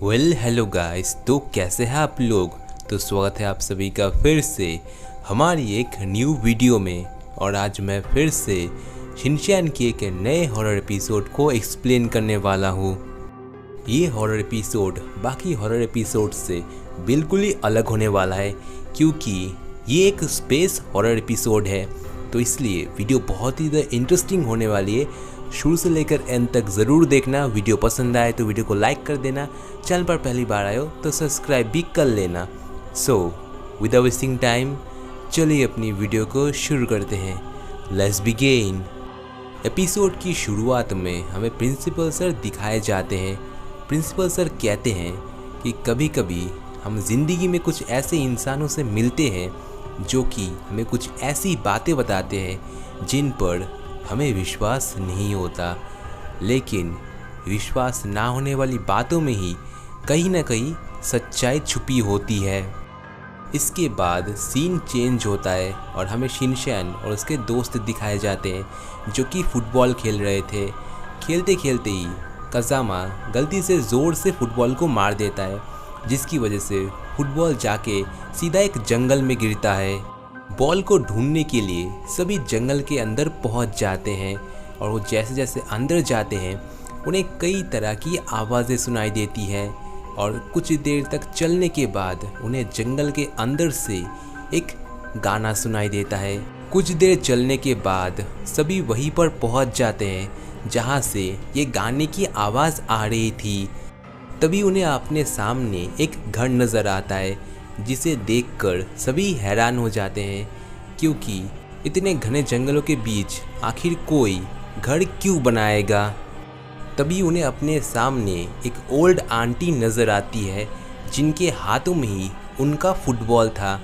Hello guys, तो कैसे हैं आप लोग। तो स्वागत है आप सभी का फिर से हमारी एक न्यू वीडियो में। और आज मैं फिर से शिनचैन की एक नए हॉरर एपिसोड को एक्सप्लेन करने वाला हूँ। ये हॉरर एपिसोड बाकी हॉरर एपिसोड से बिल्कुल ही अलग होने वाला है, क्योंकि ये एक स्पेस हॉरर एपिसोड है। तो इसलिए वीडियो बहुत ही इंटरेस्टिंग होने वाली है। शुरू से लेकर एंड तक ज़रूर देखना। वीडियो पसंद आए तो वीडियो को लाइक कर देना। चैनल पर पहली बार आए हो तो सब्सक्राइब भी कर लेना। सो विदाउट वेस्टिंग टाइम, चलिए अपनी वीडियो को शुरू करते हैं। Let's begin. एपिसोड की शुरुआत में हमें प्रिंसिपल सर दिखाए जाते हैं। प्रिंसिपल सर कहते हैं कि कभी कभी हम जिंदगी में कुछ ऐसे इंसानों से मिलते हैं जो कि हमें कुछ ऐसी बातें बताते हैं जिन पर हमें विश्वास नहीं होता, लेकिन विश्वास ना होने वाली बातों में ही कहीं ना कहीं सच्चाई छुपी होती है। इसके बाद सीन चेंज होता है और हमें शिनचैन और उसके दोस्त दिखाए जाते हैं जो कि फुटबॉल खेल रहे थे। खेलते खेलते ही कज़ामा गलती से ज़ोर से फुटबॉल को मार देता है, जिसकी वजह से फुटबॉल जाके सीधा एक जंगल में गिरता है। बॉल को ढूंढने के लिए सभी जंगल के अंदर पहुंच जाते हैं और वो जैसे जैसे अंदर जाते हैं उन्हें कई तरह की आवाज़ें सुनाई देती हैं। और कुछ देर तक चलने के बाद उन्हें जंगल के अंदर से एक गाना सुनाई देता है। कुछ देर चलने के बाद सभी वहीं पर पहुंच जाते हैं जहां से ये गाने की आवाज़ आ रही थी। तभी उन्हें अपने सामने एक घर नज़र आता है, जिसे देखकर सभी हैरान हो जाते हैं, क्योंकि इतने घने जंगलों के बीच आखिर कोई घर क्यों बनाएगा। तभी उन्हें अपने सामने एक ओल्ड आंटी नज़र आती है, जिनके हाथों में ही उनका फुटबॉल था।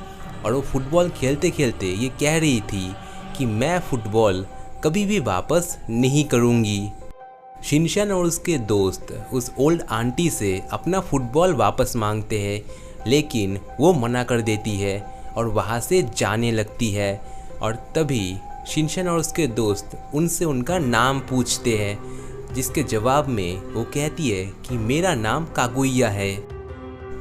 और वो फुटबॉल खेलते खेलते ये कह रही थी कि मैं फुटबॉल कभी भी वापस नहीं करूँगी। शिनचैन और उसके दोस्त उस ओल्ड आंटी से अपना फुटबॉल वापस मांगते हैं, लेकिन वो मना कर देती है और वहाँ से जाने लगती है। और तभी शिनचैन और उसके दोस्त उनसे उनका नाम पूछते हैं, जिसके जवाब में वो कहती है कि मेरा नाम कागुया है।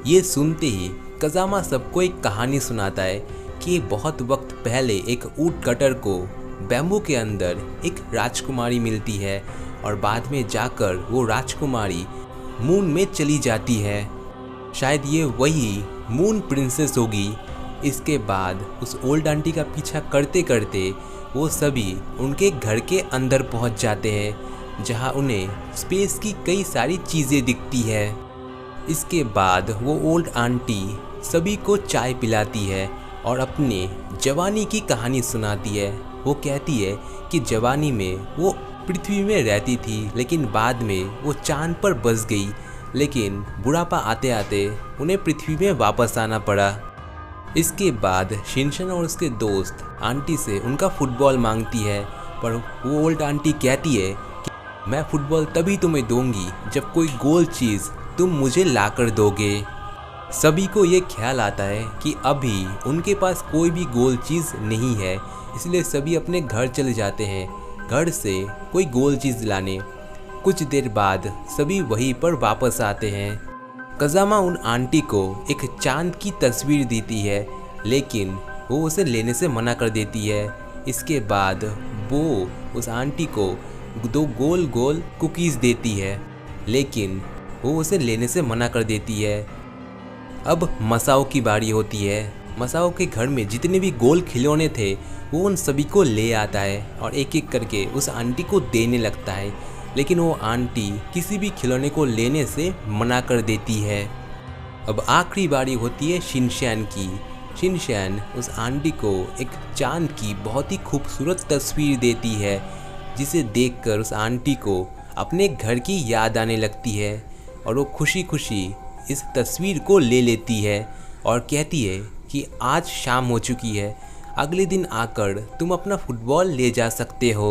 ये सुनते ही कज़ामा सबको एक कहानी सुनाता है कि बहुत वक्त पहले एक ऊँट कटर को बैम्बू के अंदर एक राजकुमारी मिलती है और बाद में जाकर वो राजकुमारी मून में चली जाती है। शायद ये वही मून प्रिंसेस होगी। इसके बाद उस ओल्ड आंटी का पीछा करते करते वो सभी उनके घर के अंदर पहुंच जाते हैं, जहां उन्हें स्पेस की कई सारी चीज़ें दिखती है। इसके बाद वो ओल्ड आंटी सभी को चाय पिलाती है और अपने जवानी की कहानी सुनाती है। वो कहती है कि जवानी में वो पृथ्वी में रहती थी, लेकिन बाद में वो चांद पर बस गई, लेकिन बुढ़ापा आते आते उन्हें पृथ्वी में वापस आना पड़ा। इसके बाद शिनचैन और उसके दोस्त आंटी से उनका फुटबॉल मांगती है, पर वो ओल्ड आंटी कहती है कि मैं फुटबॉल तभी तुम्हें दूंगी जब कोई गोल चीज़ तुम मुझे लाकर दोगे। सभी को ये ख्याल आता है कि अभी उनके पास कोई भी गोल चीज़ नहीं है, इसलिए सभी अपने घर चले जाते हैं घर से कोई गोल चीज़ लाने। कुछ देर बाद सभी वहीं पर वापस आते हैं। कज़ामा उन आंटी को एक चांद की तस्वीर देती है, लेकिन वो उसे लेने से मना कर देती है। इसके बाद वो उस आंटी को 2 गोल गोल कुकीज़ देती है, लेकिन वो उसे लेने से मना कर देती है। अब मसाओ की बारी होती है। मसाओ के घर में जितने भी गोल खिलौने थे वो उन सभी को ले आता है और एक एक करके उस आंटी को देने लगता है, लेकिन वो आंटी किसी भी खिलौने को लेने से मना कर देती है। अब आखिरी बारी होती है शिनचैन की। शिनचैन उस आंटी को एक चांद की बहुत ही खूबसूरत तस्वीर देती है, जिसे देखकर उस आंटी को अपने घर की याद आने लगती है और वो खुशी खुशी इस तस्वीर को ले लेती है और कहती है कि आज शाम हो चुकी है, अगले दिन आकर तुम अपना फुटबॉल ले जा सकते हो।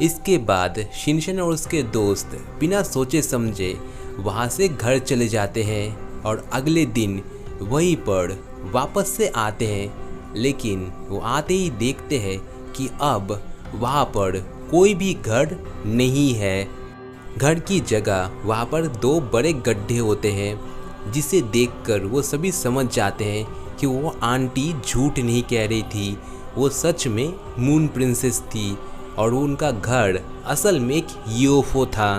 इसके बाद शिनचैन और उसके दोस्त बिना सोचे समझे वहाँ से घर चले जाते हैं और अगले दिन वहीं पर वापस से आते हैं, लेकिन वो आते ही देखते हैं कि अब वहाँ पर कोई भी घर नहीं है। घर की जगह वहाँ पर 2 बड़े गड्ढे होते हैं, जिसे देखकर वो सभी समझ जाते हैं कि वो आंटी झूठ नहीं कह रही थी, वो सच में मून प्रिंसेस थी और उनका घर असल में एक यूएफओ था।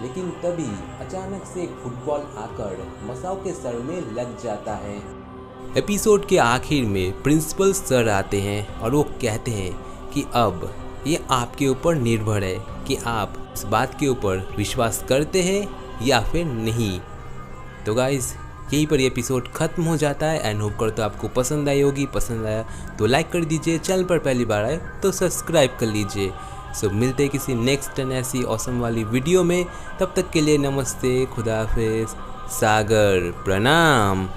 लेकिन तभी अचानक से एक फुटबॉल आकर मसाओ के सर में लग जाता है। एपिसोड के आखिर में प्रिंसिपल सर आते हैं और वो कहते हैं कि अब ये आपके ऊपर निर्भर है कि आप इस बात के ऊपर विश्वास करते हैं या फिर नहीं। तो गाइस, यहीं पर ये एपिसोड खत्म हो जाता है एंड होप करता हूँ आपको पसंद आई होगी। पसंद आया तो लाइक कर दीजिए, चैनल पर पहली बार आए तो सब्सक्राइब कर लीजिए। सो मिलते हैं किसी नेक्स्ट एंड ऐसी ऑसम वाली वीडियो में। तब तक के लिए नमस्ते, खुदा हाफिज़, सागर प्रणाम।